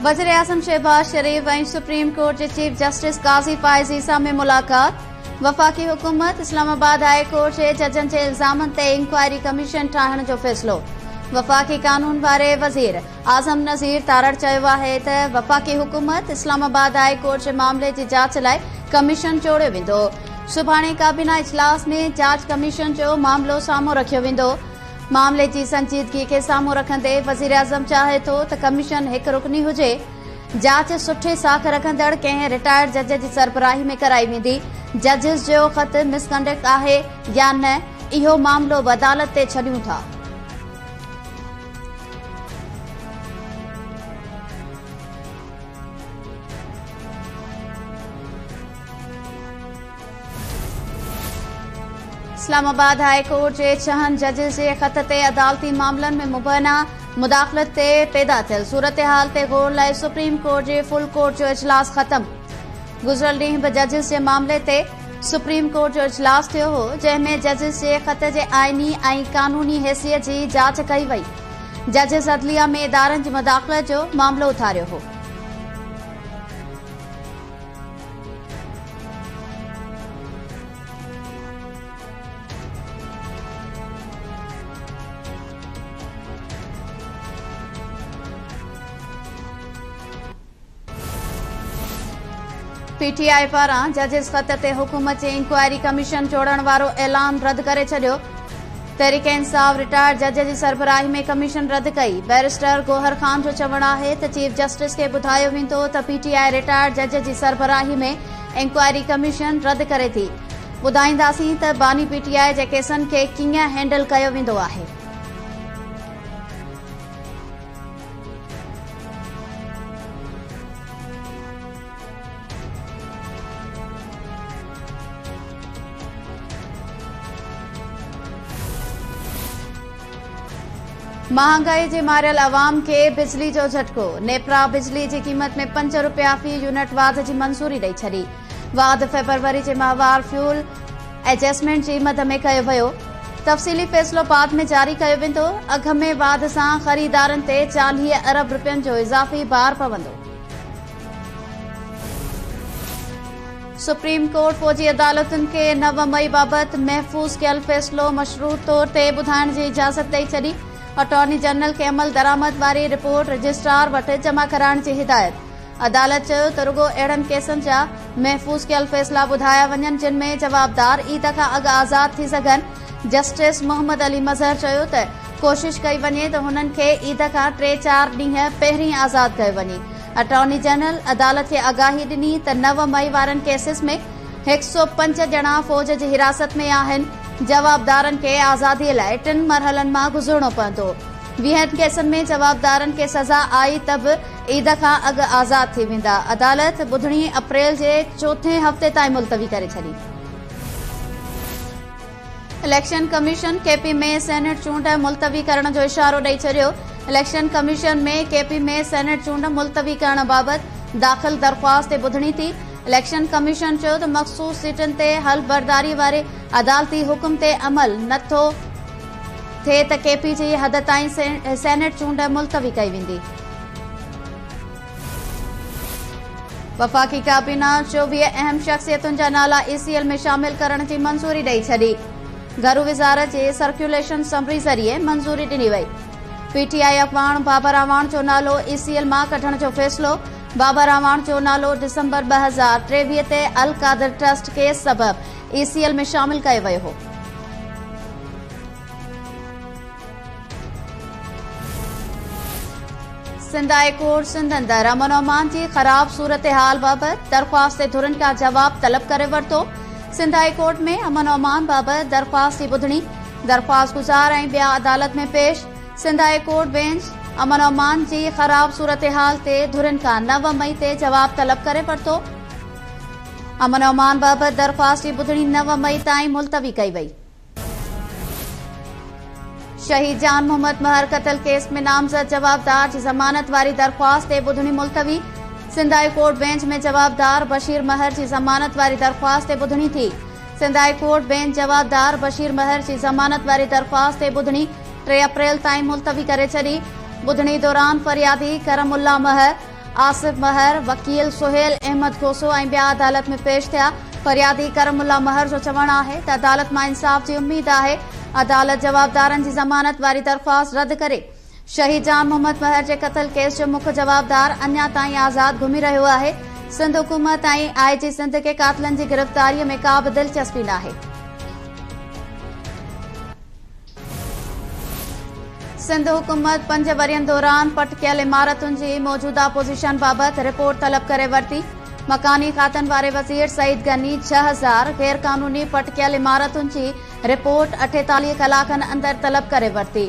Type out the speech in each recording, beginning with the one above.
वज़ीर-ए-आज़म शहबाज शरीफ ऐं supreme court जे chief justice काज़ी फ़ाइज़ ईसा में मुलाक़ात। वफ़ाक़ी हुकूमत इस्लामाबाद हाई कोर्ट जे जजनि जे इल्ज़ामनि ते इंक्वायरी कमीशन ठाहिण जो फ़ैसिलो। वफ़ाक़ी कानून वारे वज़ीर आज़म नज़ीर तारड़ चयो आहे त वफ़ाक़ी हुकूमत इस्लामाबाद हाई कोर्ट जे मामले जी जाच लाइ कमीशन जोड़ियो वेंदो। सुभाणे काबीना इजलास में जांच कमीशन जो मामलो साम्हूं रखियो वेंदो। मामले जी संजीदगी खे साम्हूं रखंदे वज़ीर आज़म चाहे थो त कमीशन हिक रुकनी हुजे। जांच सुठे साख रखंदड़ कंहिं रिटायर्ड जज जी सरबराही में कराई वेंदी। जजिस जो ख़त मिसकंडक्ट आहे या न, इहो मामलो अदालत ते छॾियूं था। इस्लामाबाद हाई कोर्ट जे 6 जजिस जे ख़त ते अदालती मामलनि में मुबैना मुदाख़लत ते पैदा थियल सूरतहाल ते गौर लाइ सुप्रीम कोर्ट जे फुल कोर्ट जो इजलास ख़त्म। गुज़िरियल ॾींहुं बि जजिस जे मामले ते सुप्रीम कोर्ट जो इजलास थियो हो, जंहिं में जजिस जे ख़त जे आइनी ऐं कानूनी हैसियत जी जाच कई वई। जजिस अदलिया में इदारनि जी मुदाख़लत जो मामलो उथारियो हो। पीटीआई पारां जजिस ख़त ते हुकूमत जे इंक्वायरी कमीशन जोड़ण वारो ऐलान रद्द करे छॾियो। तहरीक इंसाफ़ रिटायर्ड जज जी सरबराही में कमीशन रद्द कई। बैरिस्टर गौहर खान जो चवणु आहे त चीफ जस्टिस खे ॿुधायो वेंदो त पीटीआई रिटायर्ड जज जी सरबराही में इंक्वायरी कमीशन रद्द करे थी। ॿुधाईंदासीं त बानी पीटीआई जे केसनि खे कीअं हैंडल कयो वेंदो आहे। महांगाई जे मारियल अवाम खे बिजली जो झटको। नेपरा बिजली जी क़ीमत में 5 रुपया फ़ी यूनिट वाध जी मंज़ूरी ॾेई छॾी। वाध फ़रवरी जे माहवार फ्यूल एडजस्टमेंट जी मद में कयो वियो। तफ़सीली फ़ैसिलो बाद में जारी कयो वेंदो। अघ में वाध सां ख़रीदारनि ते 40 अरब रुपयनि जो इज़ाफ़ी भार पवंदो। सुप्रीम कोर्ट फ़ौजी अदालतुनि खे 9 मई बाबति महफ़ूज़ कयल फ़ैसिलो मशरूत तौर ते ॿुधाइण जी इजाज़त ॾेई छॾी। अटॉर्नी जनरल खे अमल दरामद वारी रिपोर्ट रजिस्ट्रार वटि जमा कराइण जी हिदायत। अदालत चयो त रुगो अहिड़नि केसनि जा महफ़ूज़ कयल फ़ैसिला ॿुधाया वञनि जिन में जवाबदार ईद खां अॻु आज़ाद थी सघनि। जस्टिस मोहम्मद अली मज़हर चयो त कोशिश कई वञे त हुननि खे ईद खां 3-4 ॾींहं पहिरीं आज़ाद कयो वञे। अटॉर्नी जनरल अदालत खे आगाही ॾिनी त 9 मई वारनि केसिस में 105 ॼणा फ़ौज जी हिरासत में आहिनि। जवाबदारनि खे आज़ादीअ लाइ 3 मरहलनि मां गुज़रणो पवंदो। 20 केसनि में जवाबदारनि खे सज़ा आई त बि ईद खां अॻु आज़ाद थी वेंदा। अदालत ॿुधणी अप्रैल जे 4 हफ़्ते ताईं मुलतवी करे छॾी। इलेक्शन कमीशन केपी में सेनेट चूंड मुलतवी करण जो इशारो ॾेई छॾियो। इलेक्शन कमीशन में केपी में सेनेट चूंड मुलतवी करण बाबति दाख़िल दरख़्वास्त ते ॿुधणी थी। इलेक्शन कमीशन चयो त मख़सूस सीटुनि ते हल बरदारी वारे अदालती हुकुम ते अमल नथो थिए त केपी जी हद ताईं सेनेट चूंड मुलतवी कई वेंदी। वफ़ाक़ी काबीना 24 अहम शख़्सियतुनि जा नाला ईसीएल में शामिल करण जी मंज़ूरी ॾेई छॾी। घरू विज़ारत जे सर्कुलेशन समरी ज़रिए मंज़ूरी ॾिनी वई। पीटीआई अॻवान बाबर आवान जो नालो ईसीएल मां कढण जो फ़ैसिलो। बाबर आवान जो नालो दिसंबर 2023 ते अल कादर ट्रस्ट केस सबब ईसीएल में शामिल कयो वियो हो। सिंध हाई कोर्ट सिंध अंदर अमन अमान जी ख़राब सूरतहाल बाबति दरख़्वास्त ते धुरनि खां जवाब तलब करे वरितो। सिंध हाई कोर्ट में अमन अमान बाबति दरख़्वास्त जी ॿुधणी। दरख़्वास्त गुज़ार ऐं ॿिया अदालत में पेश। सिंध हाई कोर्ट बेंच अमन अमान जी ख़राब सूरतहाल ते धुरनि खां 9 मई ते जवाब तलब करे वरितो। अमन अमान बाबति दरख़्वास्त जी ॿुधणी 9 मई ताईं मुलतवी कई वई। शहीद जान मोहम्मद महर क़त्ल केस में नामज़द जवाबदार जी ज़मानत वारी दरख़्वास्त ते ॿुधणी मुलतवी। सिंध हाई कोर्ट बेंच में जवाबदार बशीर महर जी ज़मानत वारी दरख़्वास्त ते ॿुधणी थी। सिंध हाई कोर्ट बेंच जवाबदार बशीर महर जी ज़मानत वारी दरख़्वास्त ते ॿुधणी 3 अप्रैल ताईं मुलतवी करे छॾी। ॿुधणी दौरान फरियादी करमुल्ला महर आसिफ महर, वकील सुहेल अहमद कोसो ऐं ॿिया अदालत में पेश थिया। फरियादी करमुल्ला महर जो चवणु आहे त अदालत मां इंसाफ़ जी उम्मीद आहे। अदालत जवाबदारनि जी ज़मानत वारी दरख़्वास्त रद्द करे। शहीद जान मोहम्मद महर जे क़त्ल केस जो मुख्य जवाबदार अञा ताईं आज़ाद घुमी रहियो आहे। सिंध हुकूमत ऐं IG सिंध खे कातिलनि जी गिरफ़्तारीअ में का बि दिलचस्पी नाहे। सिंध हुकूमत 5 वरियनि दौरान पट कयल इमारतुनि जी मौजूदा पोज़ीशन बाबति रिपोर्ट तलब करे वरिती। मकानी खातनि वारे वज़ीर सईद गनी 6000 गैर क़ानूनी पट कयल इमारतुनि जी रिपोर्ट 48 कलाकनि अंदरि तलब करे वरिती।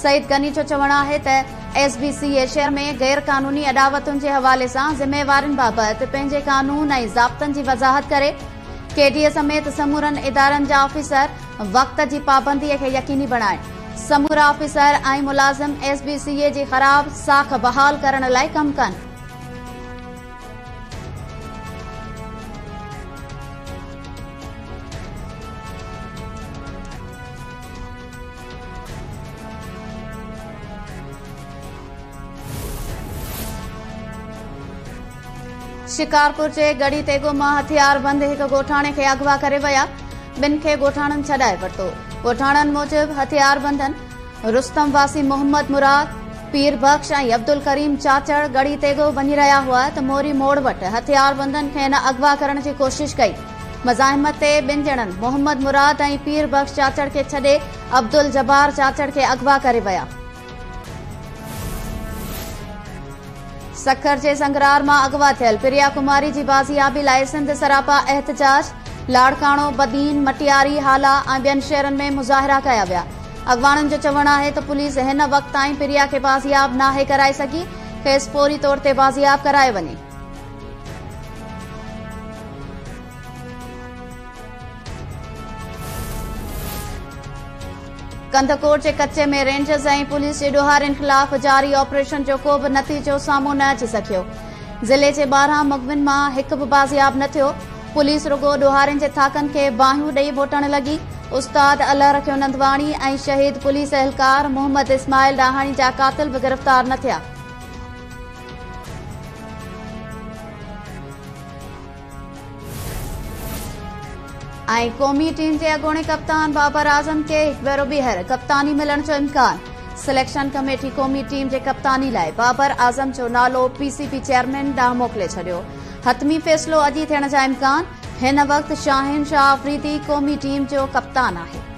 सईद गनी जो चवणु आहे त SBCA शहर में गैर क़ानूनी अॾावतुनि जे हवाले सां ज़िम्मेवारनि बाबति पंहिंजे कानून ऐं ज़ाब्तनि जी वज़ाहत करे। KDA समेत समूरनि इदारनि जा ऑफिसर वक़्त जी पाबंदीअ खे यकीनी बणाइनि। समूरा ऑफिसर ऐं मुलाज़िम SBCA जी ख़राब साख बहाल करण लाइ कमु कनि। शिकारपुर जे गढ़ी तेगो मां हथियारबंद हिक ॻोठाणे खे अगवा करे विया। ॿिनि खे ॻोठाणनि छॾाए वरितो। ॻोठाणनि मूजिबि हथियारबंदनि रुस्तम वासी मोहम्मद मुराद, पीर बख्श ऐं अब्दुल करीम चाचड़ गढ़ी तेगो वञी रहिया हुआ त मोरी मोड़ वटि हथियारबंदनि खे हिन अगवा करण जी कोशिश कई। मज़ाहिमत ते ॿिनि ॼणनि मोहम्मद मुराद ऐं पीर बख्श चाचड़ खे छॾे अब्दुल जब्बार चाचड़ खे अगवा करे विया। सखर जे संगरार मां अगवा थियल प्रिया कुमारी जी बाज़ियाबी लाइ सिंध सरापा एहतजाज, लाड़काणो, बदीन, मटियारी, हाला ऐं ॿियनि शहरनि में मुज़ाहिरा कया विया। अॻवाणनि जो चवणु आहे त पुलिस हिन वक़्त ताईं प्रिया खे बाज़ियाब नाहे कराए सघी। खेसि फौरी तौर ते बाज़ियाब कराए वञे। कंदकोट जे कच्चे में रेंजर्स ऐं पुलिस जे ॾोहारियुनि ख़िलाफ़ जारी ऑपरेशन जो को बि नतीजो साम्हूं न अची सघियो। ज़िले जे 12 मुग़विन मां हिकु बि बाज़ियाब न थियो। पुलिस रुगो ॾोहारियुनि जे थाकनि खे बाहियूं ॾेई मोटण लॻी। उस्ताद अल्लाह रखियो नंदवाणी ऐं शहीद पुलिस एहलकार मोहम्मद इस्माइल डाहाणी जा कातिल बि गिरफ़्तार न थिया। ऐं क़ौमी टीम जे अॻूणे कप्तान बाबर आज़म खे हिकु भेरो ॿीहर कप्तानी मिलण जो इम्कान। सिलेक्शन कमेटी क़ौमी टीम जे कप्तानी लाइ बाबर आज़म जो नालो PCB चेयरमैन ॾांहुं मोकिले छॾियो। हतमी फ़ैसिलो अॼु थियण जा इम्कान। हिन वक़्ति शाहिन शाह अफ़रीदी क़ौमी टीम जो कप्तान आहे।